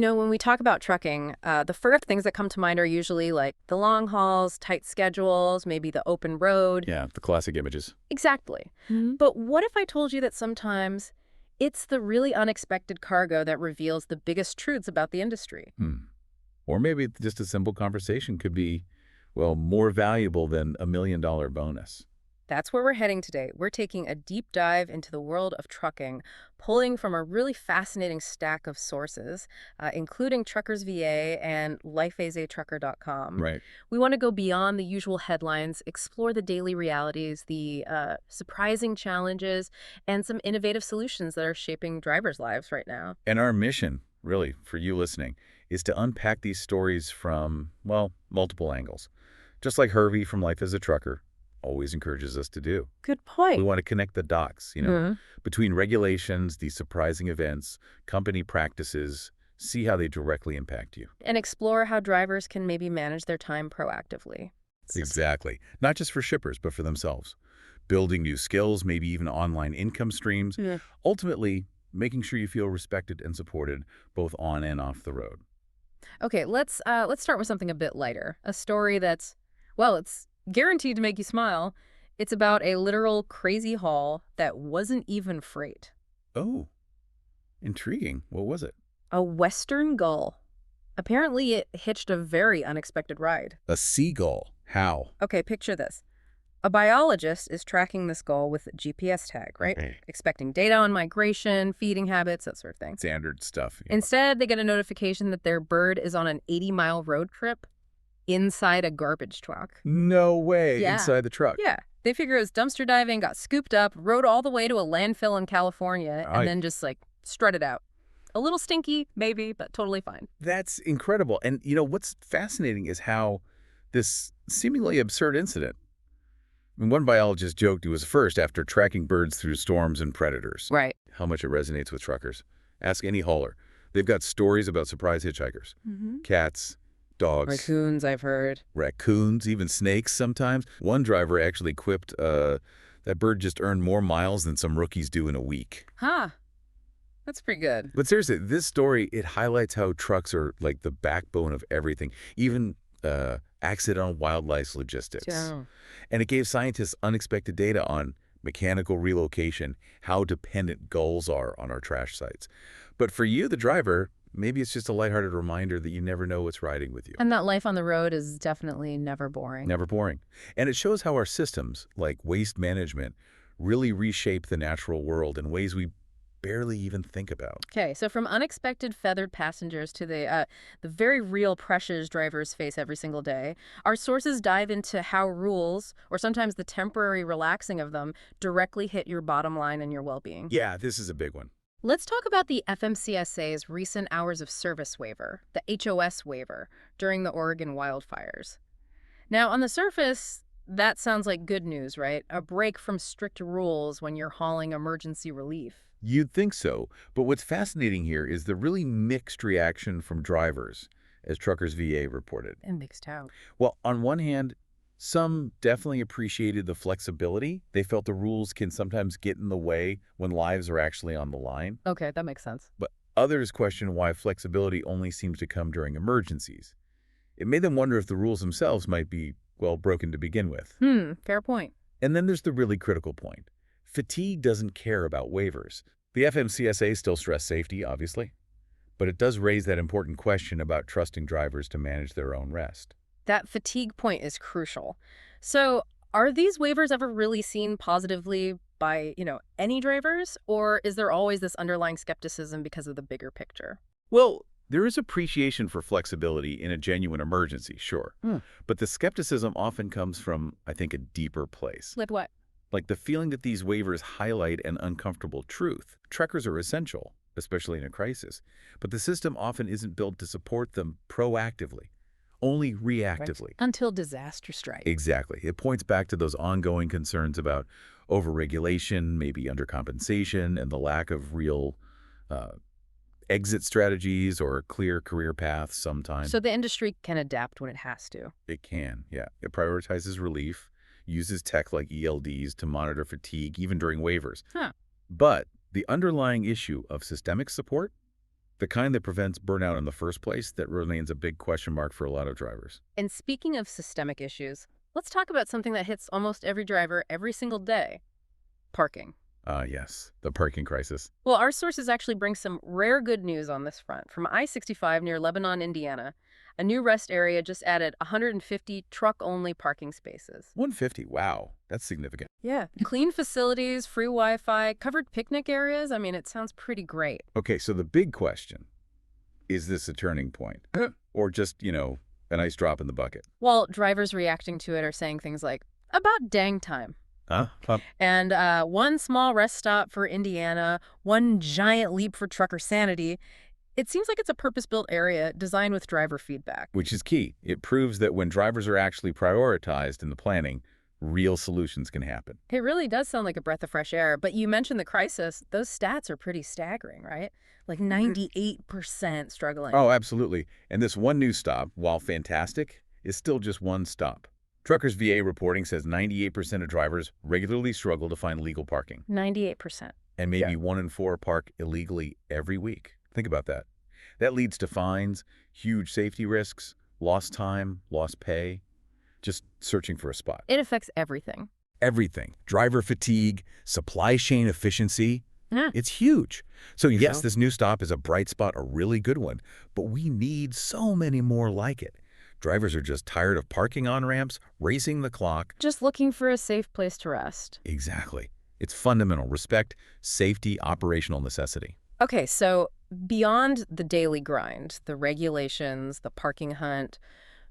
When we talk about trucking, the first things that come to mind are usually like the long hauls, tight schedules, maybe the open road. Yeah, the classic images. Exactly. But what if I told you that sometimes it's the really unexpected cargo that reveals the biggest truths about the industry? Or maybe just a simple conversation could be, well, more valuable than $1 million bonus. That's where we're heading today. We're taking a deep dive into the world of trucking, pulling from a really fascinating stack of sources, including Truckers VA and LifeAsATrucker.com. Right. We want to go beyond the usual headlines, explore the daily realities, the surprising challenges, and some innovative solutions that are shaping drivers' lives right now. And our mission, really, for you listening, is to unpack these stories from, well, multiple angles. Just like Hervey from Life as a Trucker always encourages us to do. Good point. We want to connect the dots, between regulations, these surprising events, company practices, see how they directly impact you. And explore how drivers can maybe manage their time proactively. Exactly. Not just for shippers, but for themselves. Building new skills, maybe even online income streams. Ultimately, making sure you feel respected and supported both on and off the road. Okay, let's start with something a bit lighter. A story that's, well, it's guaranteed to make you smile. It's about a literal crazy haul that wasn't even freight. Oh, intriguing. What was it? A Western gull. Apparently, it hitched a very unexpected ride. A seagull. How? Okay, picture this. A biologist is tracking this gull with a GPS tag, right? Okay. Expecting data on migration, feeding habits, that sort of thing. Standard stuff. Instead, they get a notification that their bird is on an 80-mile road trip inside a garbage truck. No way. Yeah. Inside the truck. Yeah. They figure it was dumpster diving, got scooped up, rode all the way to a landfill in California, and then just, strutted out. A little stinky, maybe, but totally fine. That's incredible. And, what's fascinating is how this seemingly absurd incident, one biologist joked he was first after tracking birds through storms and predators. Right. How much it resonates with truckers. Ask any hauler. They've got stories about surprise hitchhikers. Cats, dogs. Raccoons, I've heard. Raccoons, even snakes sometimes. One driver actually quipped, that bird just earned more miles than some rookies do in a week. Huh. That's pretty good. But seriously, this story, it highlights how trucks are like the backbone of everything, even accidental wildlife logistics. Yeah. And it gave scientists unexpected data on mechanical relocation, how dependent gulls are on our trash sites. But for you, the driver, maybe it's just a lighthearted reminder that you never know what's riding with you. And that life on the road is definitely never boring. Never boring. And it shows how our systems, like waste management, really reshape the natural world in ways we barely even think about. Okay, so from unexpected feathered passengers to the very real pressures drivers face every single day, our sources dive into how rules, or sometimes the temporary relaxing of them, directly hit your bottom line and your well-being. Yeah, this is a big one. Let's talk about the FMCSA's recent hours of service waiver, the HOS waiver, during the Oregon wildfires. Now, on the surface, that sounds like good news, right? A break from strict rules when you're hauling emergency relief. You'd think so, but what's fascinating here is the really mixed reaction from drivers, as Truckers VA reported. And mixed out. Well, on one hand, some definitely appreciated the flexibility. They felt the rules can sometimes get in the way when lives are actually on the line. Okay, that makes sense. But others question why flexibility only seems to come during emergencies. It made them wonder if the rules themselves might be, well, broken to begin with. Fair point. And then there's the really critical point. Fatigue doesn't care about waivers. The FMCSA still stress safety, obviously, but it does raise that important question about trusting drivers to manage their own rest. That fatigue point is crucial. So are these waivers ever really seen positively by, any drivers? Or is there always this underlying skepticism because of the bigger picture? Well, there is appreciation for flexibility in a genuine emergency, sure. But the skepticism often comes from, I think, a deeper place. Like what? Like the feeling that these waivers highlight an uncomfortable truth. Truckers are essential, especially in a crisis, but the system often isn't built to support them proactively, only reactively. Right. Until disaster strikes. Exactly. It points back to those ongoing concerns about overregulation, maybe undercompensation, and the lack of real exit strategies or clear career paths sometimes. So the industry can adapt when it has to. It can, yeah. It prioritizes relief, uses tech like ELDs to monitor fatigue even during waivers. But the underlying issue of systemic support, The kind that prevents burnout in the first place that remains a big question mark for a lot of drivers. And speaking of systemic issues, let's talk about something that hits almost every driver every single day: parking. Yes, the parking crisis. Well, our sources actually bring some rare good news on this front. From I-65 near Lebanon, Indiana, a new rest area just added 150 truck-only parking spaces. 150, wow, that's significant. Yeah. Clean facilities, free Wi-Fi, covered picnic areas. I mean, it sounds pretty great. Okay, so the big question, is this a turning point? Or just, a nice drop in the bucket? While drivers reacting to it are saying things like, about dang time. Huh? And one small rest stop for Indiana, one giant leap for trucker sanity. It seems like it's a purpose-built area designed with driver feedback. Which is key. It proves that when drivers are actually prioritized in the planning, real solutions can happen. It really does sound like a breath of fresh air, but you mentioned the crisis. Those stats are pretty staggering, right? Like 98% struggling. Oh, absolutely. And this one new stop, while fantastic, is still just one stop. Truckers VA reporting says 98% of drivers regularly struggle to find legal parking. 98%. And maybe 1 in 4 park illegally every week. Think about that. That leads to fines, huge safety risks, lost time, lost pay, just searching for a spot. It affects everything. Everything. Driver fatigue, supply chain efficiency. Yeah. It's huge. So yes, so? this new stop is a bright spot, a really good one, but we need so many more like it. Drivers are just tired of parking on ramps, racing the clock. Just looking for a safe place to rest. Exactly. It's fundamental. Respect, safety, operational necessity. Okay, so beyond the daily grind, the regulations, the parking hunt,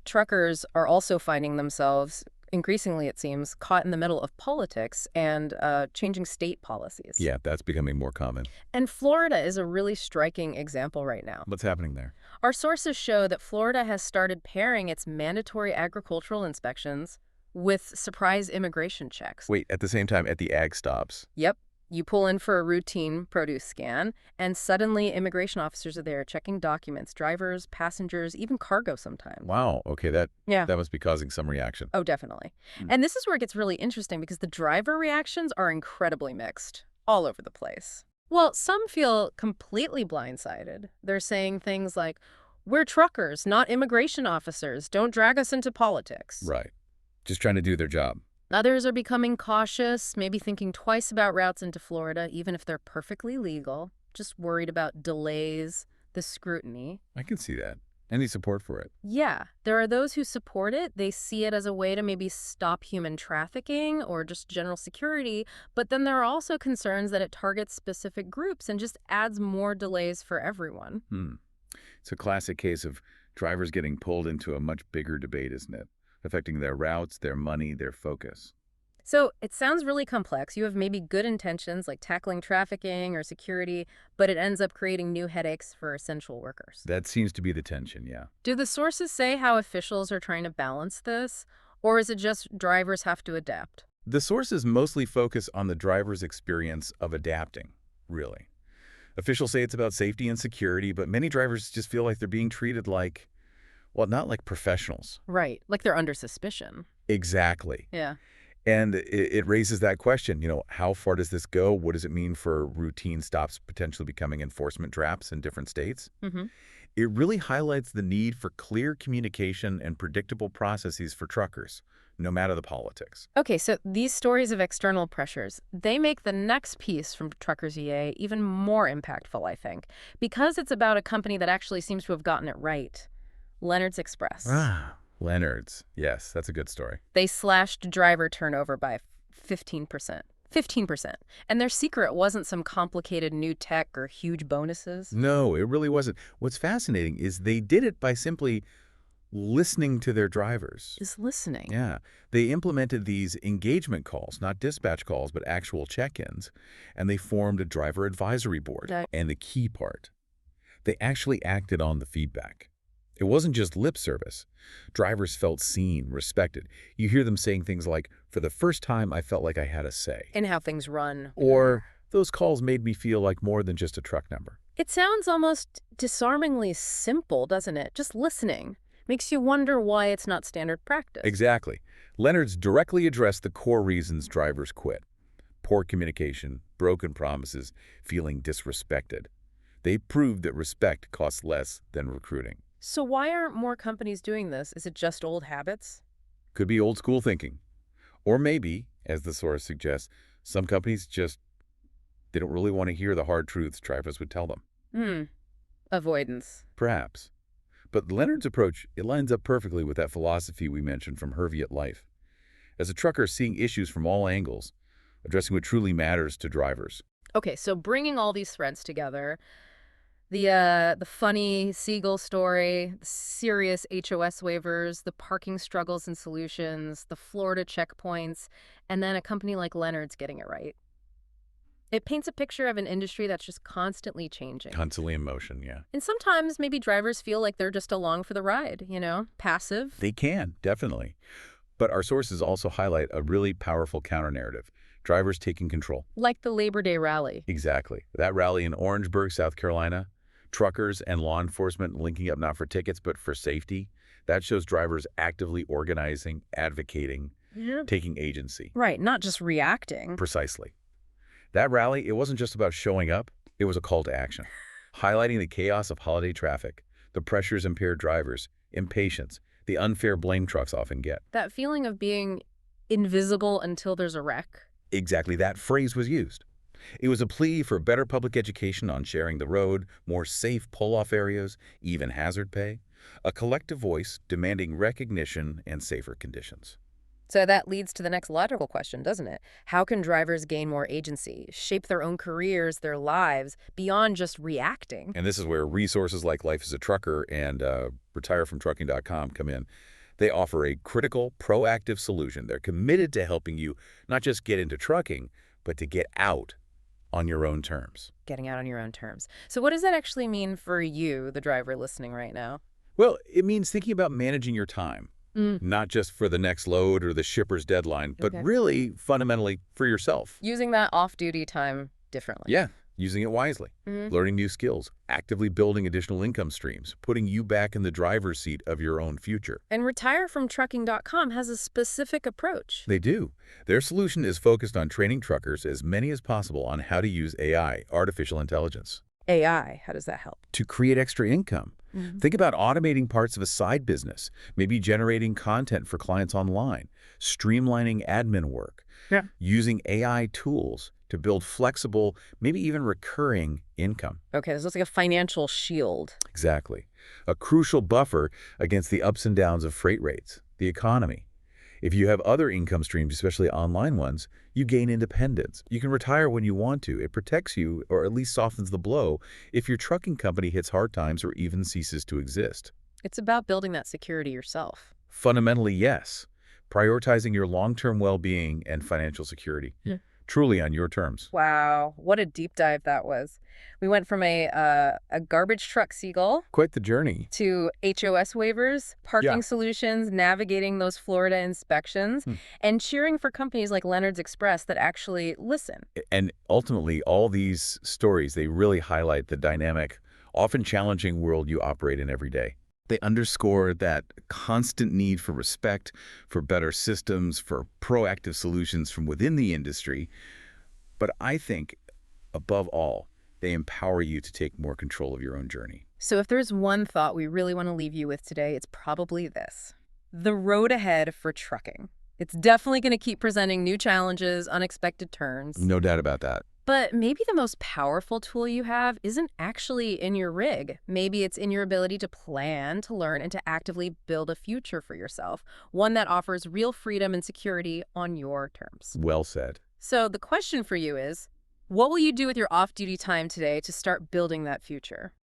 truckers are also finding themselves, increasingly it seems, caught in the middle of politics and changing state policies. Yeah, that's becoming more common. And Florida is a really striking example right now. What's happening there? Our sources show that Florida has started pairing its mandatory agricultural inspections with surprise immigration checks. Wait, at the same time, at the ag stops. Yep. You pull in for a routine produce scan, and suddenly immigration officers are there checking documents, drivers, passengers, even cargo sometimes. Wow, okay, that Yeah. must be causing some reaction. Oh, definitely. And this is where it gets really interesting because the driver reactions are incredibly mixed, all over the place. Well, some feel completely blindsided. They're saying things like, we're truckers, not immigration officers. Don't drag us into politics. Right. Just trying to do their job. Others are becoming cautious, maybe thinking twice about routes into Florida, even if they're perfectly legal, just worried about delays, the scrutiny. I can see that. Any support for it. Yeah, there are those who support it. They see it as a way to maybe stop human trafficking or just general security. But then there are also concerns that it targets specific groups and just adds more delays for everyone. It's a classic case of drivers getting pulled into a much bigger debate, isn't it? Affecting their routes, their money, their focus. So it sounds really complex. You have maybe good intentions like tackling trafficking or security, but it ends up creating new headaches for essential workers. That seems to be the tension, yeah. Do the sources say how officials are trying to balance this, or is it just drivers have to adapt? The sources mostly focus on the driver's experience of adapting, really. Officials say it's about safety and security, but many drivers just feel like they're being treated like, well, not like professionals. Right, like they're under suspicion. Exactly. Yeah. And it raises that question, how far does this go? What does it mean for routine stops potentially becoming enforcement traps in different states? It really highlights the need for clear communication and predictable processes for truckers, no matter the politics. Okay, so these stories of external pressures, they make the next piece from Truckers EA even more impactful, I think, because it's about a company that actually seems to have gotten it right. Leonard's Express. Leonard's. Yes, that's a good story. They slashed driver turnover by 15%. 15%. And their secret wasn't some complicated new tech or huge bonuses. No, it really wasn't. What's fascinating is they did it by simply listening to their drivers. Is listening. Yeah. They implemented these engagement calls, not dispatch calls, but actual check-ins. And they formed a driver advisory board. And the key part, they actually acted on the feedback. It wasn't just lip service. Drivers felt seen, respected. You hear them saying things like, for the first time, I felt like I had a say. In how things run. Or, those calls made me feel like more than just a truck number. It sounds almost disarmingly simple, doesn't it? Just listening. Makes you wonder why it's not standard practice. Exactly. Leonard's directly addressed the core reasons drivers quit. Poor communication, broken promises, feeling disrespected. They proved that respect costs less than recruiting. So why aren't more companies doing this? Is it just old habits? Could be old school thinking. Or maybe, as the source suggests, some companies just they don't really want to hear the hard truths drivers would tell them. Hmm. Avoidance. Perhaps. But Leonard's approach, it lines up perfectly with that philosophy we mentioned from Hervey at Life. As a trucker, seeing issues from all angles, addressing what truly matters to drivers. Okay, so bringing all these threads together, the funny Seagull story, the serious HOS waivers, the parking struggles and solutions, the Florida checkpoints, and then a company like Leonard's getting it right. It paints a picture of an industry that's just constantly changing. Constantly in motion, yeah. And sometimes maybe drivers feel like they're just along for the ride, passive. They can, definitely. But our sources also highlight a really powerful counter-narrative. Drivers taking control. Like the Labor Day rally. Exactly. That rally in Orangeburg, South Carolina, truckers and law enforcement linking up not for tickets but for safety. That shows drivers actively organizing, advocating, Yeah. taking agency. Right, not just reacting. Precisely. That rally, it wasn't just about showing up, it was a call to action, highlighting the chaos of holiday traffic, the pressures impaired drivers, impatience, the unfair blame trucks often get. That feeling of being invisible until there's a wreck. Exactly that phrase was used. It was a plea for better public education on sharing the road, more safe pull-off areas, even hazard pay, a collective voice demanding recognition and safer conditions. So that leads to the next logical question, doesn't it? How can drivers gain more agency, shape their own careers, their lives, beyond just reacting? And this is where resources like LifeAsATrucker and retirefromtrucking.com come in. They offer a critical, proactive solution. They're committed to helping you not just get into trucking, but to get out on your own terms. Getting out on your own terms. So what does that actually mean for you, the driver listening right now? Well, it means thinking about managing your time. Not just for the next load or the shipper's deadline, but Okay. really, fundamentally, for yourself. Using that off-duty time differently. Yeah, using it wisely, Mhm. learning new skills, actively building additional income streams, putting you back in the driver's seat of your own future. And retirefromtrucking.com has a specific approach. They do. Their solution is focused on training truckers, as many as possible, on how to use AI, artificial intelligence, AI, how does that help? to create extra income. Think about automating parts of a side business, maybe generating content for clients online, streamlining admin work, using AI tools to build flexible, maybe even recurring income. Okay, this looks like a financial shield. Exactly. A crucial buffer against the ups and downs of freight rates, the economy. If you have other income streams, especially online ones, you gain independence. You can retire when you want to. It protects you, or at least softens the blow, if your trucking company hits hard times or even ceases to exist. It's about building that security yourself. Fundamentally, yes. Prioritizing your long-term well-being and financial security. Yeah. Truly on your terms. Wow, what a deep dive that was. We went from a garbage truck Seagull Quite the journey. to HOS waivers, parking Yeah. solutions, navigating those Florida inspections, and cheering for companies like Leonard's Express that actually listen. And ultimately, all these stories, they really highlight the dynamic, often challenging world you operate in every day. They underscore that constant need for respect, for better systems, for proactive solutions from within the industry. But I think, above all, they empower you to take more control of your own journey. So if there's one thought we really want to leave you with today, it's probably this. The road ahead for trucking. It's definitely going to keep presenting new challenges, unexpected turns. No doubt about that. But maybe the most powerful tool you have isn't actually in your rig. Maybe it's in your ability to plan, to learn, and to actively build a future for yourself, one that offers real freedom and security on your terms. Well said. So the question for you is, what will you do with your off-duty time today to start building that future?